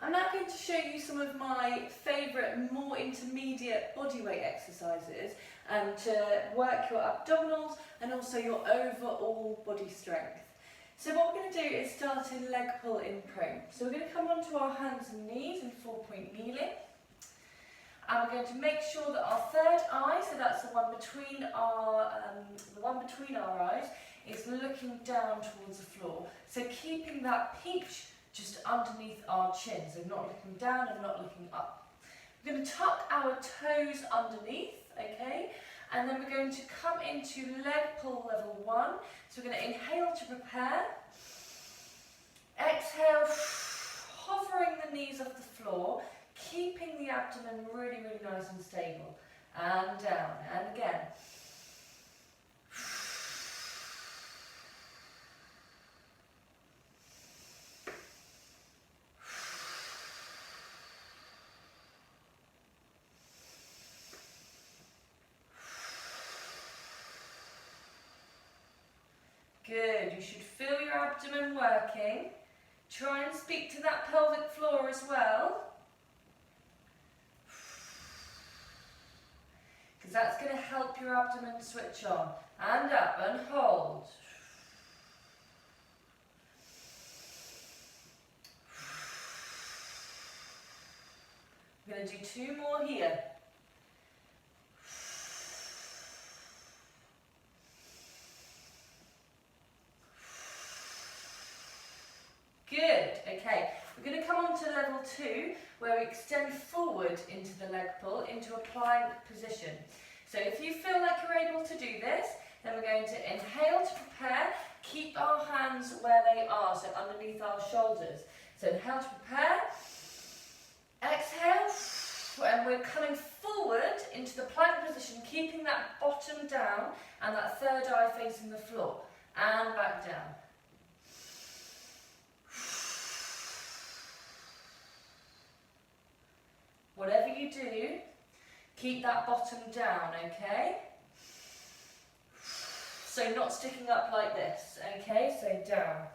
I'm now going to show you some of my favourite, more intermediate bodyweight exercises to work your abdominals and also your overall body strength. So what we're going to do is start in leg pull in prone. So we're going to come onto our hands and knees in 4-point kneeling. And we're going to make sure that our third eye, so that's the one between our eyes, is looking down towards the floor. So keeping that peach just underneath our chin, so not looking down and not looking up. We're going to tuck our toes underneath, okay? And then we're going to come into leg pull level 1. So we're going to inhale to prepare. Exhale, hovering the knees off the floor, keeping the abdomen really, really nice and stable. And down, and again. Good, you should feel your abdomen working. Try and speak to that pelvic floor as well. Because that's going to help your abdomen switch on. And up and hold. We're going to do 2 more here. Good, okay. We're going to come on to level 2, where we extend forward into the leg pull, into a plank position. So if you feel like you're able to do this, then we're going to inhale to prepare, keep our hands where they are, so underneath our shoulders. So inhale to prepare, exhale, and we're coming forward into the plank position, keeping that bottom down and that third eye facing the floor, and back down. Whatever you do, keep that bottom down, okay? So not sticking up like this, okay? So down.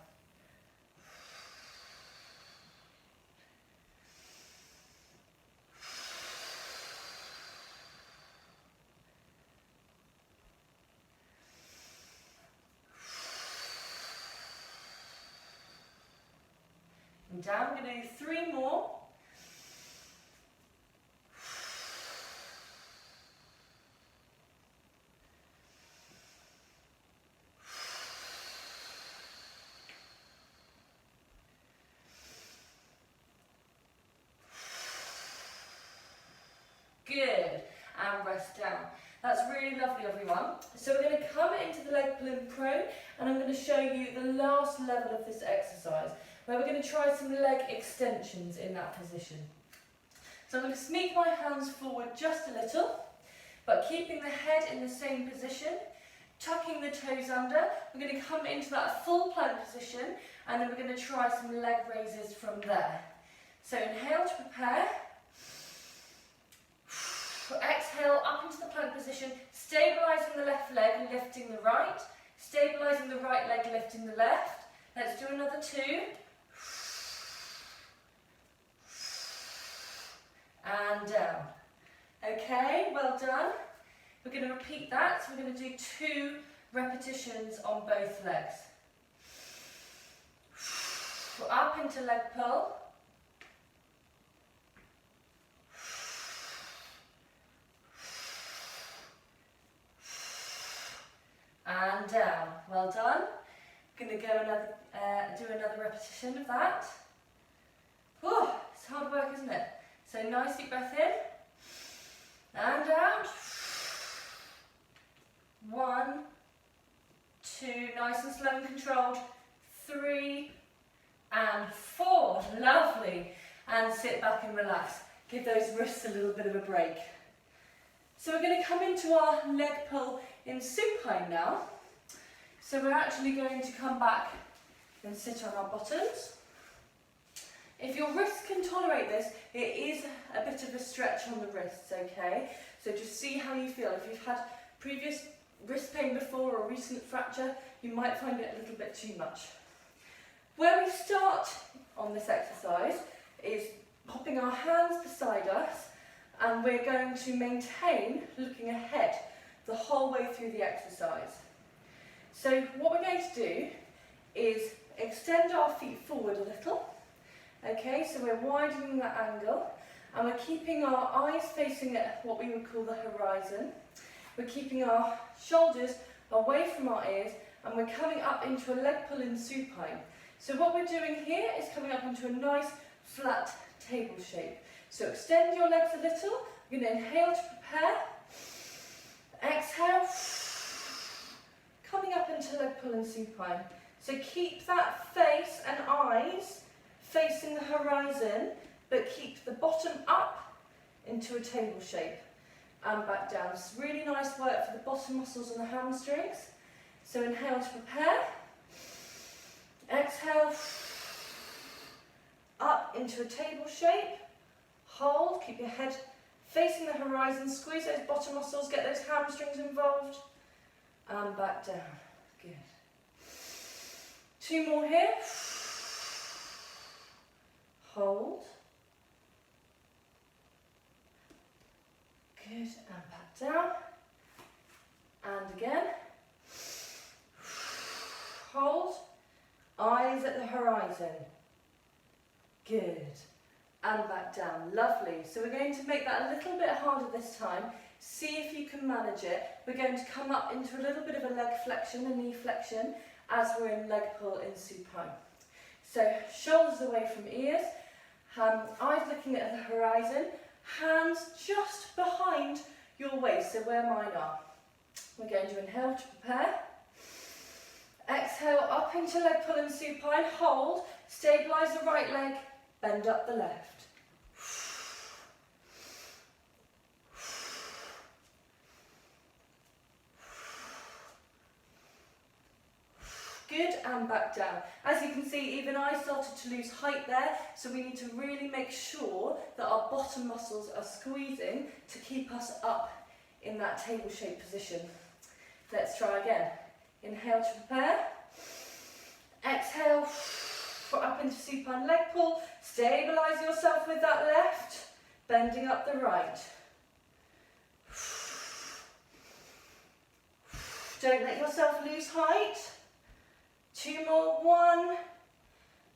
And down, we're going to do 3 more. Good, and rest down. That's really lovely, everyone. So we're going to come into the leg pull in prone, and I'm going to show you the last level of this exercise, where we're going to try some leg extensions in that position. So I'm going to sneak my hands forward just a little, but keeping the head in the same position, tucking the toes under. We're going to come into that full plank position, and then we're going to try some leg raises from there. So inhale to prepare. Exhale up into the plank position, stabilising the left leg and lifting the right, stabilising the right leg, lifting the left. Let's do another 2. And down. Okay, well done. We're going to repeat that, so we're going to do 2 repetitions on both legs. Up into leg pull. And down. Well done. Going to go do another repetition of that. Whew, it's hard work, isn't it? So nice deep breath in. And out. 1, 2, nice and slow and controlled. 3 and 4. Lovely. And sit back and relax. Give those wrists a little bit of a break. So we're going to come into our leg pull in supine now. So we're actually going to come back and sit on our bottoms. If your wrists can tolerate this, it is a bit of a stretch on the wrists, okay? So just see how you feel. If you've had previous wrist pain before or recent fracture, you might find it a little bit too much. Where we start on this exercise is and we're going to maintain looking ahead the whole way through the exercise. So what we're going to do is extend our feet forward a little. Okay, so we're widening that angle and we're keeping our eyes facing at what we would call the horizon. We're keeping our shoulders away from our ears and we're coming up into a leg pull in supine. So what we're doing here is coming up into a nice flat table shape. So extend your legs a little. You're going to inhale to prepare. Exhale. Coming up into leg pull in supine. So keep that face and eyes facing the horizon, but keep the bottom up into a table shape and back down. It's really nice work for the bottom muscles and the hamstrings. So inhale to prepare. Exhale. Up into a table shape. Hold, keep your head facing the horizon, squeeze those bottom muscles, get those hamstrings involved, and back down. Good. 2 more here. Hold. Good, and back down. And again. Hold. Eyes at the horizon. Good. And back down. Lovely. So we're going to make that a little bit harder this time. See if you can manage it. We're going to come up into a little bit of a leg flexion, a knee flexion, as we're in leg pull in supine. So shoulders away from ears, eyes looking at the horizon, hands just behind your waist, so where mine are. We're going to inhale to prepare. Exhale up into leg pull in supine, hold, stabilise the right leg, bend up the left. Good, and back down. As you can see, even I started to lose height there, so we need to really make sure that our bottom muscles are squeezing to keep us up in that table shape position. Let's try again. Inhale to prepare. Exhale, up into supine leg pull. Stabilise yourself with that left, bending up the right. Don't let yourself lose height. 2 more, 1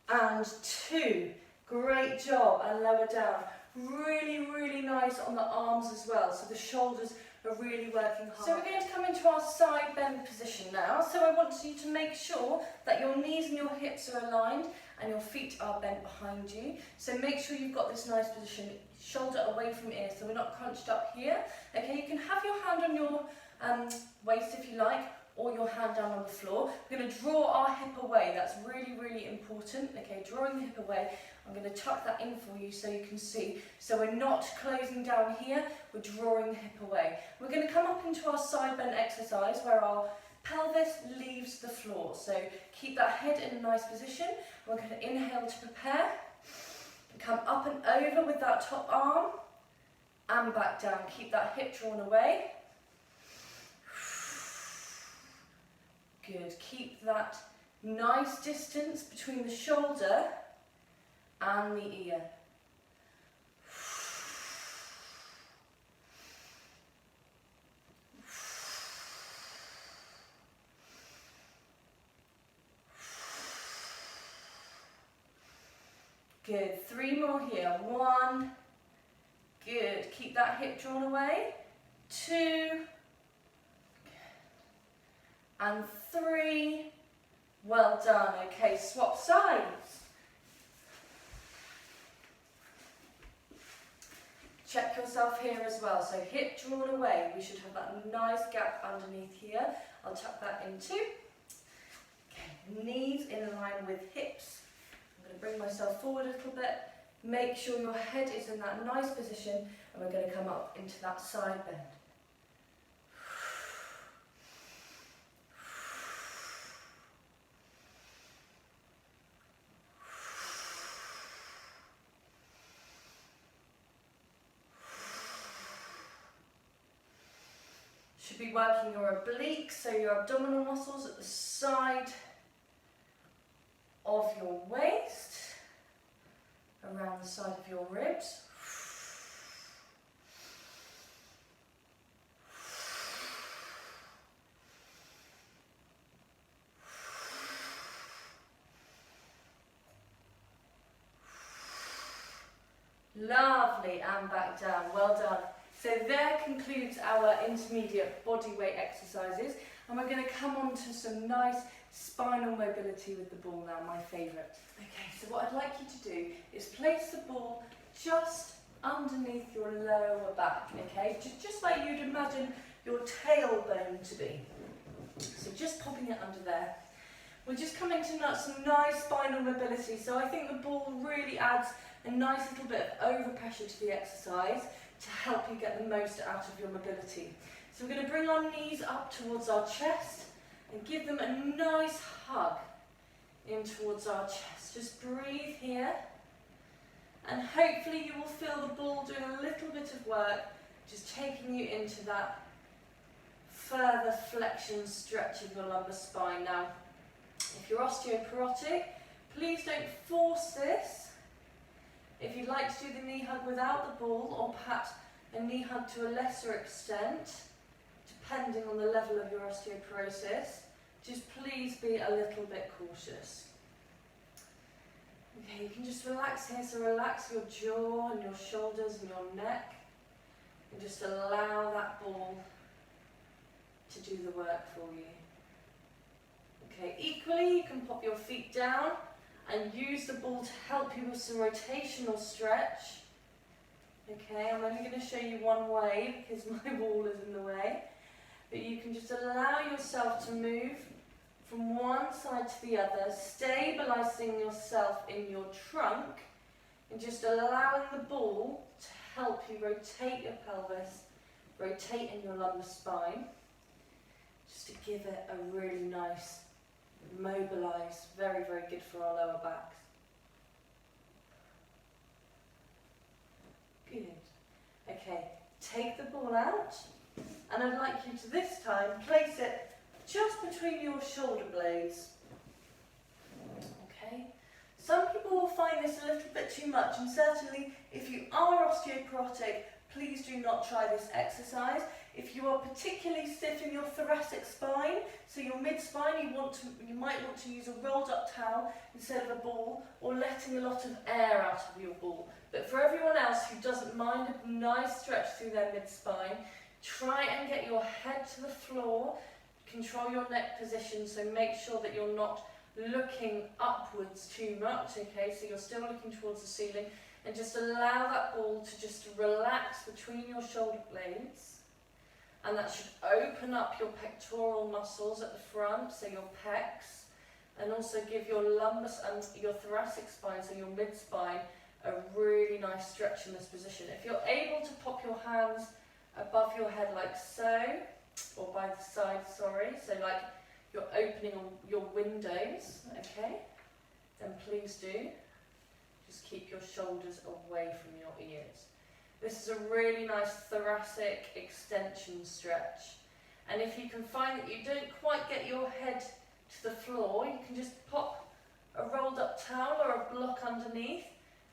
and 2. Great job, and lower down. Really, really nice on the arms as well, so the shoulders are really working hard. So we're going to come into our side bend position now. So I want you to make sure that your knees and your hips are aligned and your feet are bent behind you. So make sure you've got this nice position, shoulder away from ear, so we're not crunched up here. Okay, you can have your hand on your waist if you like, or your hand down on the floor. We're going to draw our hip away. That's really, really important. Okay, drawing the hip away. I'm going to tuck that in for you so you can see. So we're not closing down here, we're drawing the hip away. We're going to come up into our side bend exercise where our pelvis leaves the floor. So keep that head in a nice position. We're going to inhale to prepare. Come up and over with that top arm and back down. Keep that hip drawn away. Good. Keep that nice distance between the shoulder and the ear. Good. 3 more here. 1. Good. Keep that hip drawn away. 2. And 3. Well done. Okay, swap sides. Check yourself here as well. So hip drawn away. We should have that nice gap underneath here. I'll tuck that in too. Okay, knees in line with hips. I'm going to bring myself forward a little bit. Make sure your head is in that nice position, and we're going to come up into that side bend. Should be working your obliques, so your abdominal muscles at the side of your waist, around the side of your ribs. Lovely, and back down. Well done. So there concludes our intermediate body weight exercises, and we're going to come on to some nice spinal mobility with the ball now, my favourite. Okay, so what I'd like you to do is place the ball just underneath your lower back, okay? Just like you'd imagine your tailbone to be. So just popping it under there. We're just coming to some nice spinal mobility, so I think the ball really adds a nice little bit of overpressure to the exercise to help you get the most out of your mobility. So we're going to bring our knees up towards our chest and give them a nice hug in towards our chest. Just breathe here, and hopefully you will feel the ball doing a little bit of work, just taking you into that further flexion stretch of your lumbar spine. Now, if you're osteoporotic, please don't force this. If you'd like to do the knee hug without the ball, or perhaps a knee hug to a lesser extent, depending on the level of your osteoporosis, just please be a little bit cautious. Okay, you can just relax here, so relax your jaw and your shoulders and your neck, and just allow that ball to do the work for you. Okay, equally you can pop your feet down and use the ball to help you with some rotational stretch. Okay, I'm only going to show you one way because my wall is in the way. But you can just allow yourself to move from one side to the other, stabilising yourself in your trunk and just allowing the ball to help you rotate your pelvis, rotate in your lumbar spine, just to give it a really nice mobilise, very, very good for our lower backs. Good. Okay, take the ball out, and I'd like you to this time place it just between your shoulder blades. Okay. Some people will find this a little bit too much, and certainly if you are osteoporotic, please do not try this exercise. If you are particularly stiff in your thoracic spine, so your mid-spine, you might want to use a rolled up towel instead of a ball, or letting a lot of air out of your ball. But for everyone else who doesn't mind a nice stretch through their mid-spine, try and get your head to the floor, control your neck position, so make sure that you're not looking upwards too much, okay, so you're still looking towards the ceiling, and just allow that ball to just relax between your shoulder blades. And that should open up your pectoral muscles at the front, so your pecs, and also give your lumbar and your thoracic spine, so your mid-spine, a really nice stretch in this position. If you're able to pop your hands above your head like so, or by the side, sorry, so like you're opening your windows, okay, then please do. Just keep your shoulders away from your ears. This is a really nice thoracic extension stretch. And if you can find that you don't quite get your head to the floor, you can just pop a rolled up towel or a block underneath,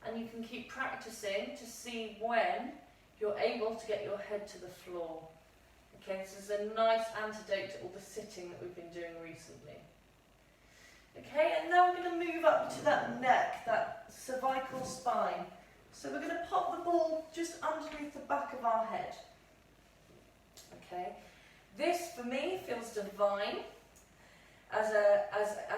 and you can keep practicing to see when you're able to get your head to the floor. Okay, this is a nice antidote to all the sitting that we've been doing recently. Okay, and now we're going to move up to that neck, that cervical spine. So we're going to pop the ball just underneath the back of our head. Okay, this for me feels divine. As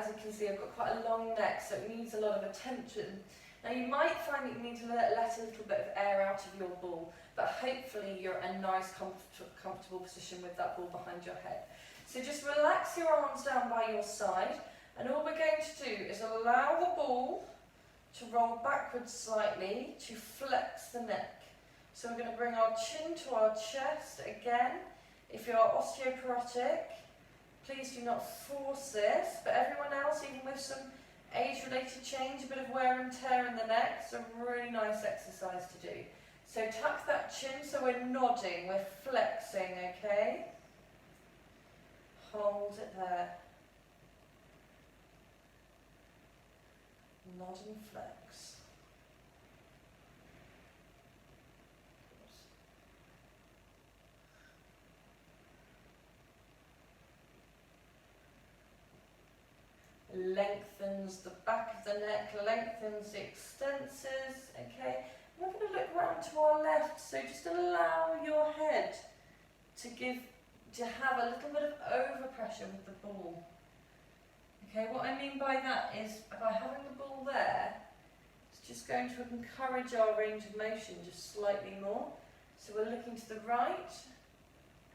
you can see, I've got quite a long neck, so it needs a lot of attention. Now you might find that you need to let a little bit of air out of your ball, but hopefully you're in a nice comfortable position with that ball behind your head. So just relax your arms down by your side, and all we're going to do is allow the ball to roll backwards slightly to flex the neck. So we're going to bring our chin to our chest again. If you're osteoporotic, please do not force this, but everyone else, even with some age-related change, a bit of wear and tear in the neck, it's a really nice exercise to do. So tuck that chin, so we're nodding, we're flexing, okay? Hold it there. Nod and flex. Lengthens the back of the neck, lengthens the extensors, okay? We're going to round to our left. So just allow your head to have a little bit of overpressure with the ball. Okay, what I mean by that is by having the ball there, it's just going to encourage our range of motion just slightly more. So we're looking to the right,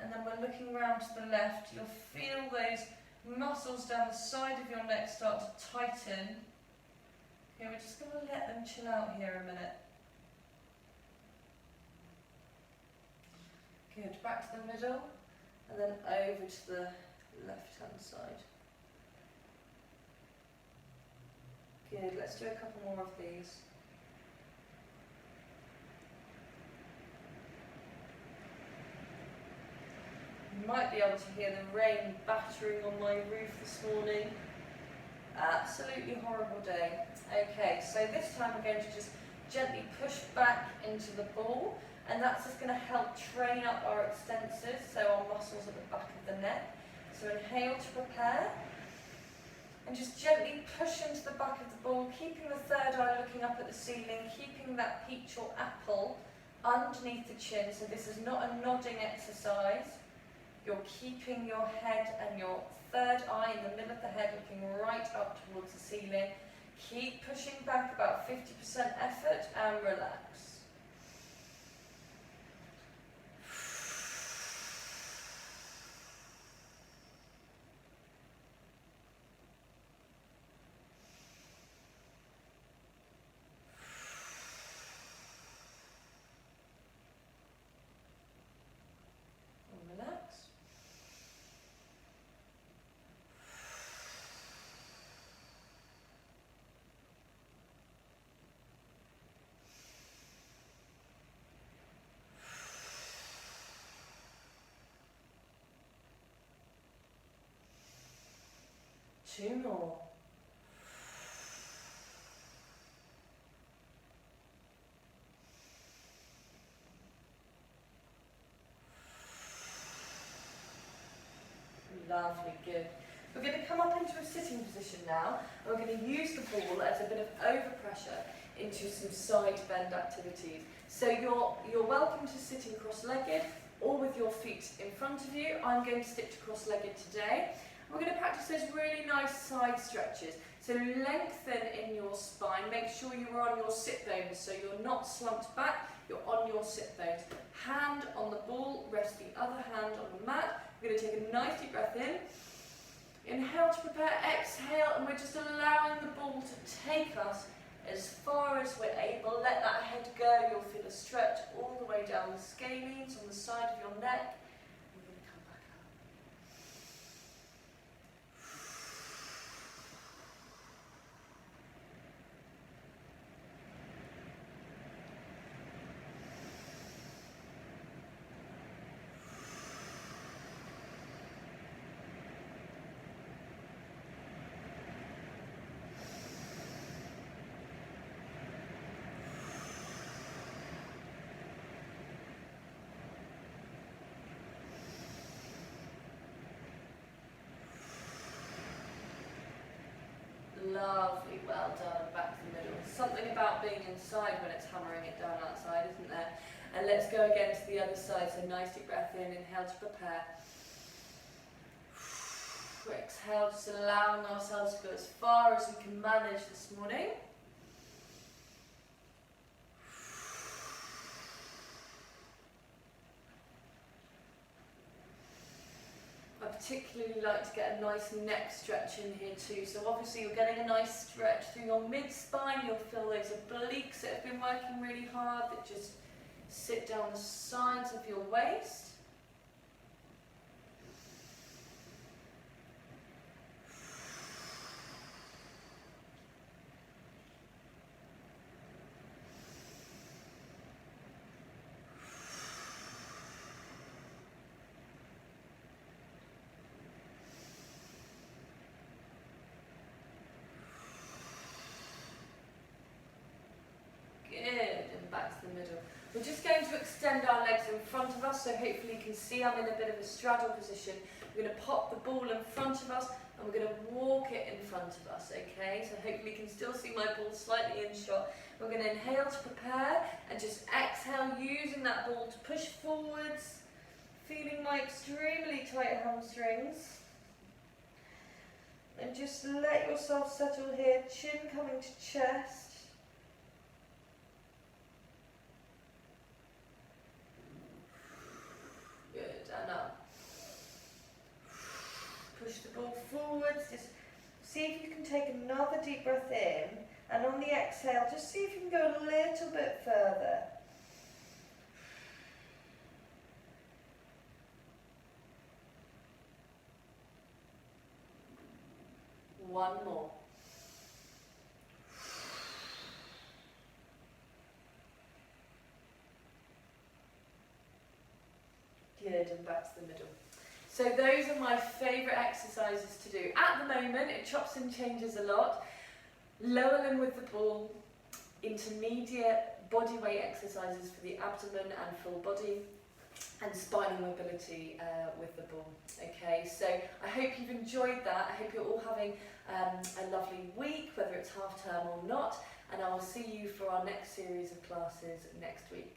and then we're looking round to the left. You'll feel those muscles down the side of your neck start to tighten. Okay, we're just going to let them chill out here a minute. Good, back to the middle, and then over to the left-hand side. Good, let's do a couple more of these. You might be able to hear the rain battering on my roof this morning. Absolutely horrible day. Okay, so this time we're going to just gently push back into the ball, and that's just going to help train up our extensors, so our muscles at the back of the neck. So inhale to prepare, and just gently push into the back of the ball, keeping the third eye looking up at the ceiling, keeping that peach or apple underneath the chin. So this is not a nodding exercise. You're keeping your head and your third eye in the middle of the head looking right up towards the ceiling. Keep pushing back, about 50% effort, and relax. Two more. Lovely, good. We're going to come up into a sitting position now, and we're going to use the ball as a bit of overpressure into some side bend activities. So you're welcome to sitting cross-legged or with your feet in front of you. I'm going to stick to cross-legged today. We're going to practice those really nice side stretches. So lengthen in your spine, make sure you're on your sit bones, so you're not slumped back, you're on your sit bones. Hand on the ball, rest the other hand on the mat. We're going to take a nice deep breath in. Inhale to prepare, exhale, and we're just allowing the ball to take us as far as we're able. Let that head go, you'll feel a stretch all the way down the scalenes on the side of your neck. Lovely, well done, back to the middle. Something about being inside when it's hammering it down outside, isn't there? And let's go again to the other side, so nice deep breath in, inhale to prepare. Exhale, just allowing ourselves to go as far as we can manage this morning. I particularly like to get a nice neck stretch in here too. So obviously you're getting a nice stretch through your mid-spine. You'll feel those obliques that have been working really hard that just sit down the sides of your waist. We're just going to extend our legs in front of us, so hopefully you can see I'm in a bit of a straddle position. We're going to pop the ball in front of us and we're going to walk it in front of us, okay? So hopefully you can still see my ball slightly in shot. We're going to inhale to prepare and just exhale, using that ball to push forwards, feeling my extremely tight hamstrings. And just let yourself settle here, chin coming to chest. Good, and up. Push the ball forwards, just see if you can take another deep breath in, and on the exhale, just see if you can go a little bit further. One more. Good, and back to the middle. So those are my favourite exercises to do. At the moment, it chops and changes a lot. Lower limb with the ball, intermediate body weight exercises for the abdomen and full body, and spinal mobility with the ball. Okay, so I hope you've enjoyed that. I hope you're all having a lovely week, whether it's half term or not, and I will see you for our next series of classes next week.